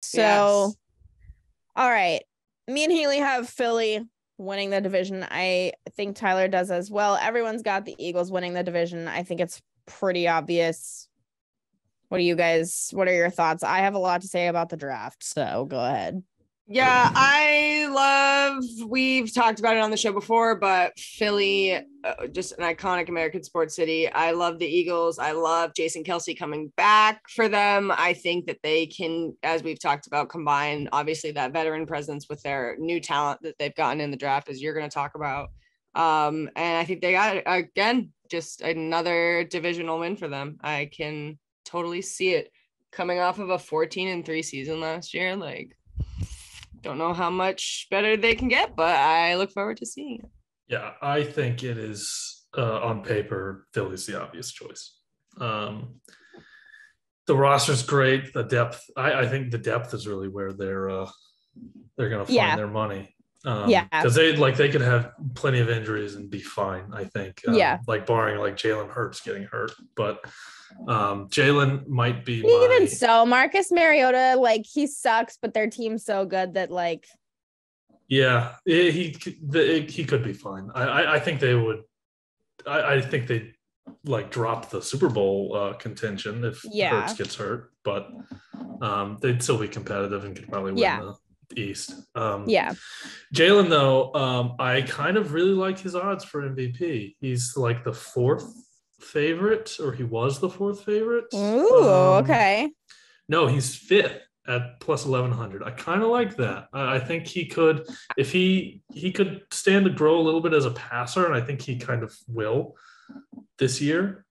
So, Yes. all right. Me and Haley have Philly winning the division. I think Tyler does as well. Everyone's got the Eagles winning the division. I think it's pretty obvious. What are your thoughts? I have a lot to say about the draft, so go ahead. Yeah, we've talked about it on the show before, but Philly, just an iconic American sports city. I love the Eagles. I love Jason Kelsey coming back for them. I think that they can, as we've talked about, combine obviously that veteran presence with their new talent that they've gotten in the draft, as you're going to talk about. And I think they got, again, just another divisional win for them. I can totally see it coming off of a 14-3 season last year. Like, don't know how much better they can get, but I look forward to seeing it. Yeah, I think it is on paper, Philly's the obvious choice. The roster's great. The depth, I think the depth is really where they're going to find their money. Because they could have plenty of injuries and be fine. I think. Like barring like Jalen Hurts getting hurt, but Jalen might be even so. Marcus Mariota, like he sucks, but their team's so good that like. Yeah, he could be fine. I think they would. I think they like drop the Super Bowl contention if Hurts gets hurt, but they'd still be competitive and could probably win the East. Jalen though, I kind of really like his odds for MVP. He's like the fourth favorite, or he was the fourth favorite. Ooh, okay. No, he's fifth at plus 1100. I kind of like that. I think he could, if he could stand to grow a little bit as a passer, and I think he kind of will this year.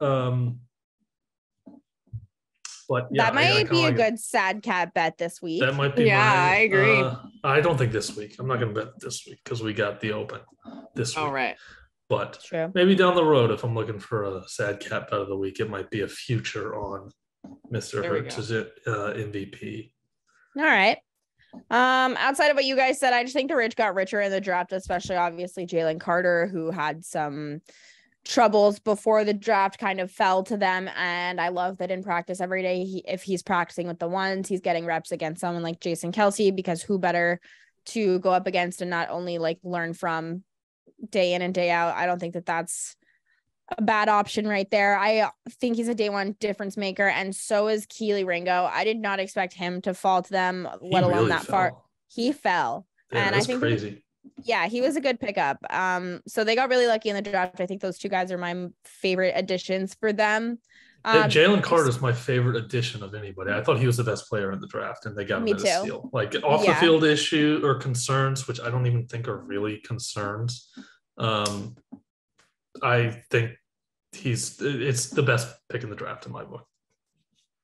But that might be a good sad cat bet this week. That might be. I agree. I don't think this week. I'm not going to bet this week because we got the Open this week. All right. But maybe down the road, if I'm looking for a sad cat bet of the week, it might be a future on Mr. Hurts' MVP. All right. Outside of what you guys said, I just think the rich got richer in the draft, especially obviously Jalen Carter, who had some troubles before the draft, kind of fell to them. And I love that in practice every day, if he's practicing with the ones, he's getting reps against someone like Jason Kelsey, because who better to go up against and not only like learn from day in and day out. I don't think that that's a bad option right there. I think he's a day one difference maker, and so is Keely Ringo. I did not expect him to fall to them, let alone really that far. He fell. Yeah, and I think crazy. He was a good pickup. So they got really lucky in the draft. I think those two guys are my favorite additions for them. Jalen Carter is my favorite addition of anybody. I thought he was the best player in the draft, and they got him at a steal. Like off the field issue or concerns, which I don't even think are really concerns. I think it's the best pick in the draft in my book.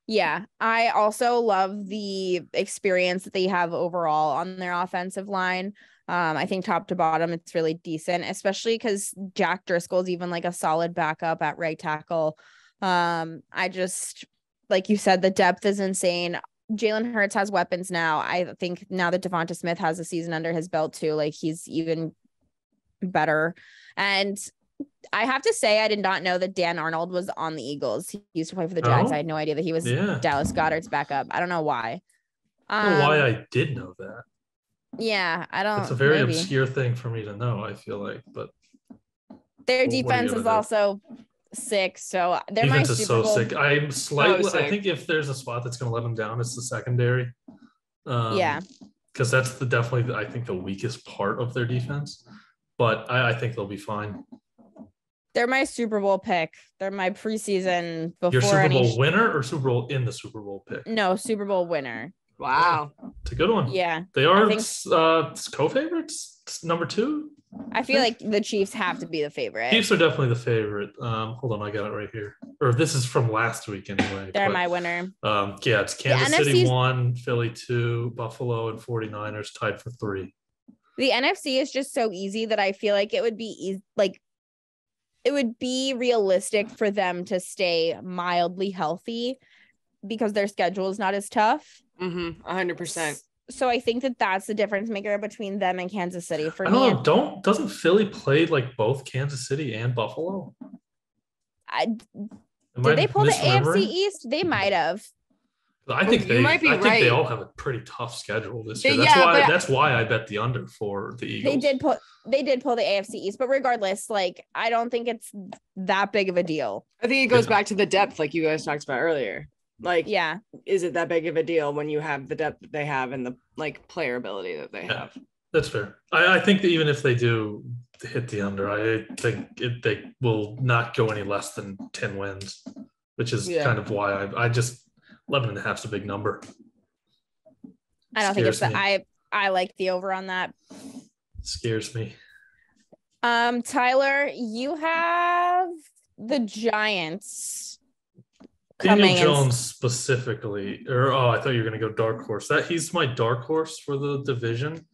Yeah, I also love the experience that they have overall on their offensive line. I think top to bottom, it's really decent, especially because Jack Driscoll's even like a solid backup at right tackle. I just, like you said, the depth is insane. Jalen Hurts has weapons now. I think now that Devonta Smith has a season under his belt too, like he's even better. And I have to say, I did not know that Dan Arnold was on the Eagles. He used to play for the Jags. I had no idea that he was Dallas Goedert's backup. I don't know why. I don't know why I did know that. Yeah, I don't. It's a very obscure thing for me to know, I feel like, but their defense is also sick. So their defense is so sick. I'm slightly. I think if there's a spot that's going to let them down, it's the secondary. Because that's definitely I think the weakest part of their defense. But I think they'll be fine. They're my Super Bowl pick. They're my preseason before. Your Super Bowl winner or Super Bowl in the Super Bowl pick? No, Super Bowl winner. Wow, it's a good one. Yeah, they are co-favorites. Number 2. I feel like the Chiefs have to be the favorite. Chiefs are definitely the favorite. Hold on, I got it right here. Or this is from last week anyway. They're my winner. It's Kansas City 1, Philly 2, Buffalo and 49ers tied for 3. The NFC is just so easy that I feel like it would be it would be realistic for them to stay mildly healthy because their schedule is not as tough. 100%. So I think that that's the difference maker between them and Kansas City for me. I don't know. Doesn't Philly play like both Kansas City and Buffalo? Did they pull the AFC East? They might have. I think you might be I right. think they all have a pretty tough schedule this year. That's why I bet the under for the Eagles. They did pull the AFC East, but regardless, like I don't think it's that big of a deal. I think it goes back to the depth, like you guys talked about earlier. Like, yeah, is it that big of a deal when you have the depth that they have and the like player ability that they have? That's fair. I think that even if they do hit the under, I think they will not go any less than 10 wins, which is kind of why I just 11.5 is a big number. I don't think it's that. I like the over on that. Scares me. Tyler, you have the Giants. Daniel Jones specifically, I thought you were going to go dark horse. He's my dark horse for the division.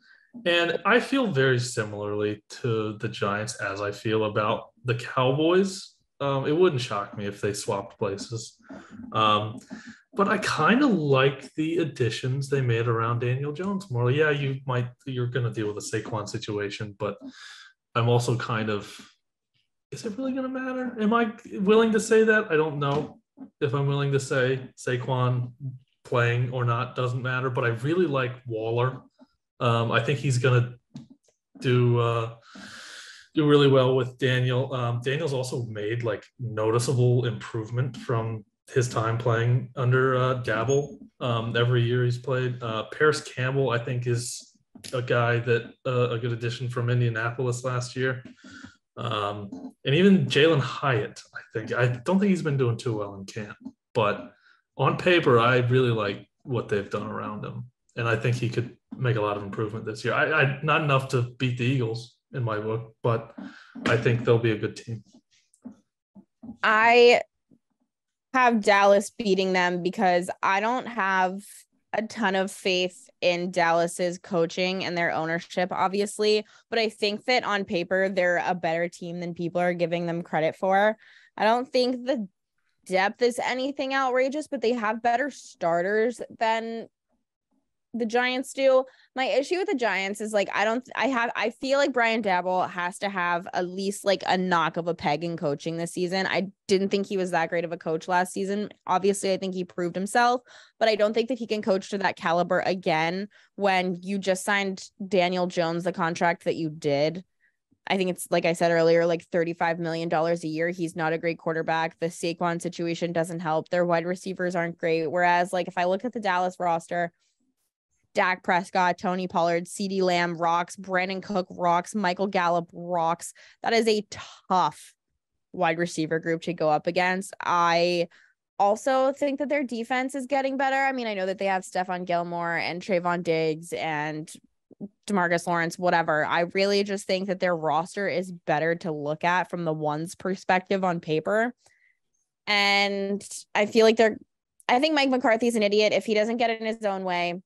And I feel very similarly to the Giants as I feel about the Cowboys. It wouldn't shock me if they swapped places. But I kind of like the additions they made around Daniel Jones more. Yeah, you're going to deal with a Saquon situation, but I'm also kind of, is it really going to matter? Am I willing to say that? I don't know if I'm willing to say Saquon playing or not doesn't matter, but I really like Waller. I think he's going to do really well with Daniel. Daniel's also made like noticeable improvement from his time playing under Dabble. Every year he's played. Paris Campbell, I think, is a guy that a good addition from Indianapolis last year. And even Jalen Hyatt, I don't think he's been doing too well in camp, but on paper, I really like what they've done around him. And I think he could make a lot of improvement this year. I not enough to beat the Eagles in my book, but I think they'll be a good team. I have Dallas beating them because I don't have a ton of faith in Dallas's coaching and their ownership, obviously, but I think that on paper, they're a better team than people are giving them credit for. I don't think the depth is anything outrageous, but they have better starters than the Giants do. My issue with the Giants is like, I feel like Brian Daboll has to have at least like a knock of a peg in coaching this season. I didn't think he was that great of a coach last season. Obviously, I think he proved himself, but I don't think that he can coach to that caliber again when you just signed Daniel Jones, the contract that you did. I think it's, like I said earlier, like $35 million a year. He's not a great quarterback. The Saquon situation doesn't help. Their wide receivers aren't great. Whereas like if I look at the Dallas roster, Dak Prescott, Tony Pollard, CeeDee Lamb rocks, Brandon Cook rocks, Michael Gallup rocks. That is a tough wide receiver group to go up against. I also think that their defense is getting better. I mean, I know that they have Stephon Gilmore and Trayvon Diggs and DeMarcus Lawrence, whatever. I really just think that their roster is better to look at from the one's perspective on paper. And I feel like I think Mike McCarthy's an idiot if he doesn't get it in his own way.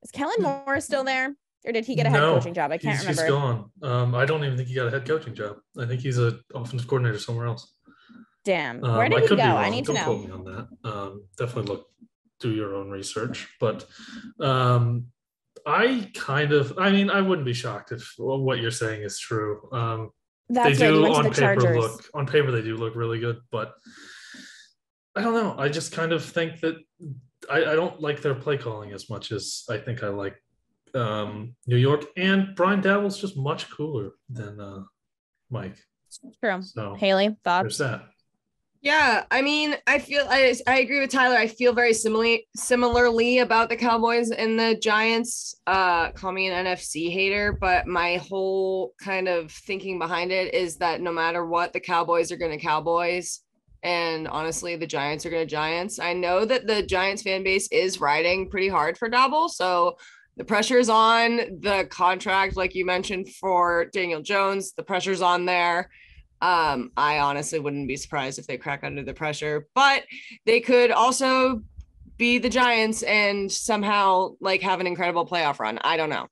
Is Kellen Moore still there? Or did he get a head coaching job? I can't remember. He's gone. I don't even think he got a head coaching job. I think he's an offensive coordinator somewhere else. Damn. Where did he go? I need to know. Don't quote me on that. Definitely do your own research. But I wouldn't be shocked if what you're saying is true. That's right. He went to the Chargers. On paper, they do look really good. But I don't know. I just kind of think that I don't like their play calling as much as I think I like New York. And Brian Daboll's just much cooler than Mike. True. So, Haley, thoughts? There's that. Yeah, I mean, I agree with Tyler. I feel very similarly about the Cowboys and the Giants. Call me an NFC hater, but my whole kind of thinking behind it is that no matter what, the Cowboys are going to Cowboys. And honestly, the Giants are going to Giants. I know that the Giants fan base is riding pretty hard for Daboll. So the pressure's on the contract, like you mentioned, for Daniel Jones. The pressure's on there. I honestly wouldn't be surprised if they crack under the pressure, but they could also be the Giants and somehow like have an incredible playoff run. I don't know.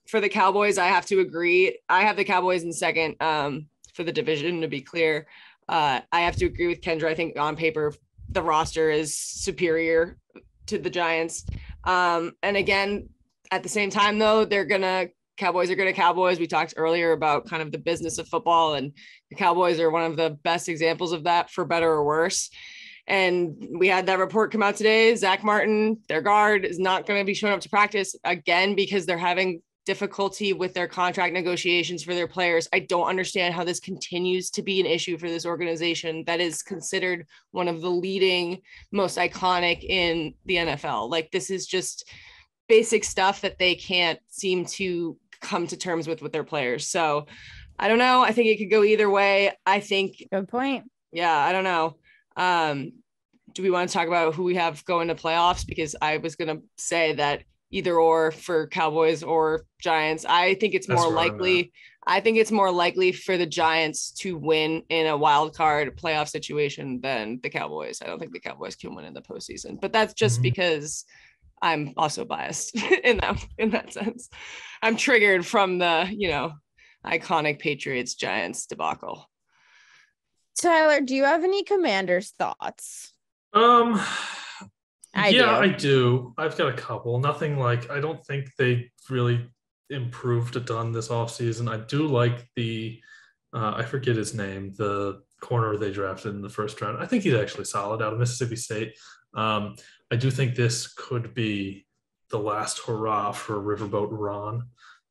For the Cowboys, I have to agree. I have the Cowboys in second for the division, to be clear. I have to agree with Kendra. I think on paper, the roster is superior to the Giants. And again, at the same time, though, Cowboys are going to Cowboys. We talked earlier about kind of the business of football, and the Cowboys are one of the best examples of that, for better or worse. And we had that report come out today. Zach Martin, their guard, is not going to be showing up to practice again because they're having difficulty with their contract negotiations for their players. I don't understand how this continues to be an issue for this organization that is considered one of the leading, most iconic in the NFL. Like, this is just basic stuff that they can't seem to come to terms with their players. So I don't know. I think it could go either way. I think. Good point. Yeah, I don't know. Do we want to talk about who we have going to playoffs? Because I was going to say that either or for Cowboys or Giants. I think it's more likely. I think it's more likely for the Giants to win in a wild card playoff situation than the Cowboys. I don't think the Cowboys can win in the postseason, but that's just because I'm also biased in that sense. I'm triggered from the, iconic Patriots Giants debacle. Tyler, do you have any Commanders thoughts? I do. I've got a couple. Nothing like, I don't think they really improved a ton this offseason. I do like I forget his name, the corner they drafted in the first round. I think he's actually solid out of Mississippi State. I do think this could be the last hurrah for Riverboat Ron.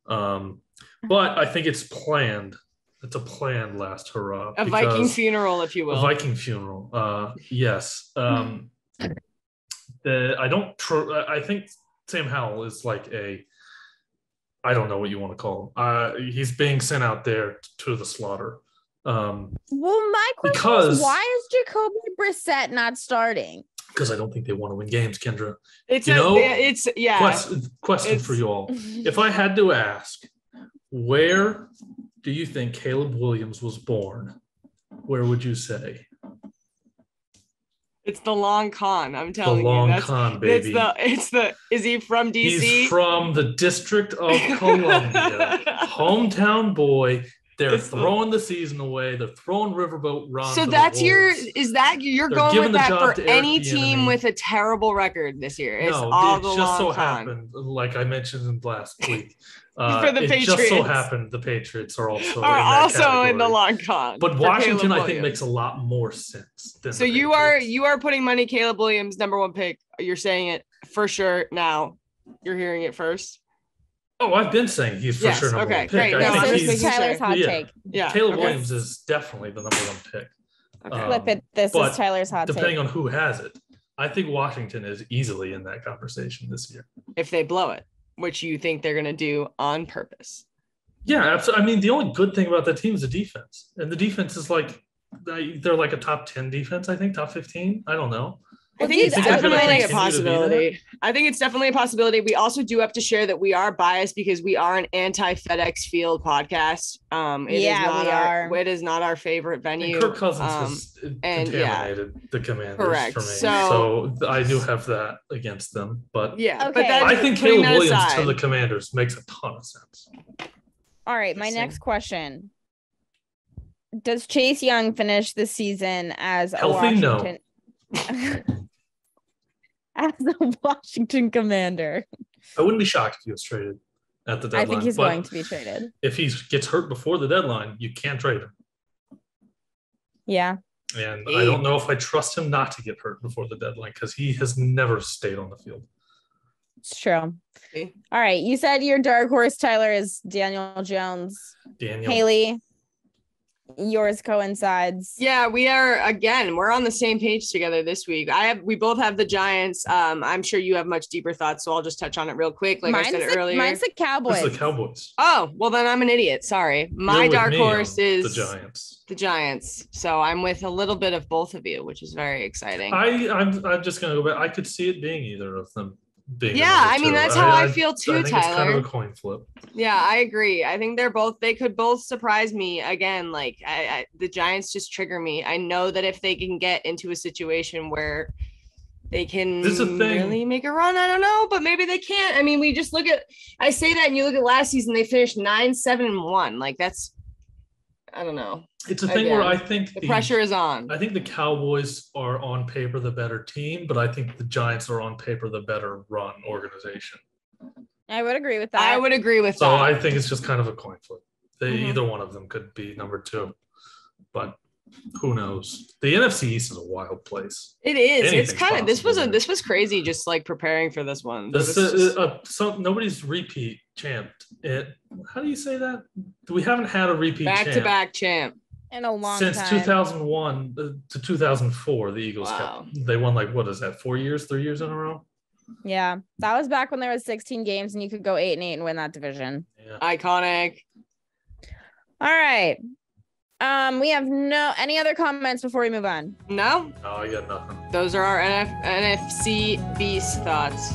But I think it's planned. It's a planned last hurrah. A Viking funeral, if you will. A Viking funeral. Yes. I think Sam Howell is like I don't know what you want to call him. He's being sent out there to the slaughter. Well, my question is, why is Jacoby Brissett not starting? Because I don't think they want to win games, Kendra. Question for you all. If I had to ask, where do you think Caleb Williams was born? Where would you say? It's the long con. I'm telling you. The long con, baby. Is he from DC? He's from the District of Columbia. Hometown boy. They're throwing the season away. They're throwing Riverboat Ron. So you're going with that for any team with a terrible record this year. It's all the just so happened, like I mentioned last week. For the Patriots. It just so happened the Patriots are also in the long con. But Washington, I think, makes a lot more sense. So you are putting money Caleb Williams #1 pick. You're saying it for sure now. You're hearing it first. Oh, I've been saying he's for sure number one pick. Great. This is Tyler's hot take. Yeah, Caleb Williams is definitely the #1 pick. Okay. Flip it. This is Tyler's hot take. Depending on who has it, I think Washington is easily in that conversation this year. If they blow it, which you think they're going to do on purpose. Yeah, absolutely. I mean, the only good thing about that team is the defense. And the defense is like, they're like a top 10 defense, I think, top 15. I don't know. I think it's definitely a possibility. I think it's definitely a possibility. We also do have to share that we are biased because we are an anti-FedEx Field podcast. It is not our favorite venue. And Kirk Cousins has contaminated the Commanders for me. So I do have that against them. But I think Caleb Williams to the Commanders makes a ton of sense. All right, my next question. Does Chase Young finish the season as a Washington? No. As a Washington Commander? I wouldn't be shocked if he was traded at the deadline. I think he's going to be traded. If he gets hurt before the deadline, you can't trade him. Yeah. And I don't know if I trust him not to get hurt before the deadline because he has never stayed on the field. It's true. All right. You said your dark horse, Tyler, is Daniel Jones. Haley, yours coincides. Yeah, we are. Again, we're on the same page together this week. We both have the Giants. I'm sure you have much deeper thoughts, so I'll just touch on it real quick. Like I said earlier, mine's the Cowboys. It's the Cowboys. Oh, well then I'm an idiot. Sorry. My dark horse is the Giants. The Giants. So I'm with a little bit of both of you, which is very exciting. I'm just gonna go back. I could see it being either of them. I mean, that's how I feel too, I think Tyler. It's kind of a coin flip. Yeah, I agree. I think they could both surprise me again. Like the Giants just trigger me. I know that if they can get into a situation where they can really make a run, I don't know, but maybe they can't. I mean, I say that and you look at last season, they finished 9-7-1. Like I don't know. It's a thing where I think the pressure is on. I think the Cowboys are on paper the better team, but I think the Giants are on paper the better run organization. I would agree with that. So I think it's just kind of a coin flip. Either one of them could be number 2. But who knows? The NFC East is a wild place. It is. Anything's It's kind of this was crazy. Just like preparing for this one. Nobody's repeat champ. How do you say that? We haven't had a repeat back-to-back champ in a long since time. 2001 to 2004. The Eagles they won like what is that? 4 years, 3 years in a row. Yeah, that was back when there was 16 games and you could go 8-8 and win that division. Yeah. Iconic. All right. We have any other comments before we move on? No, I got nothing. Those are our NFC Beast thoughts.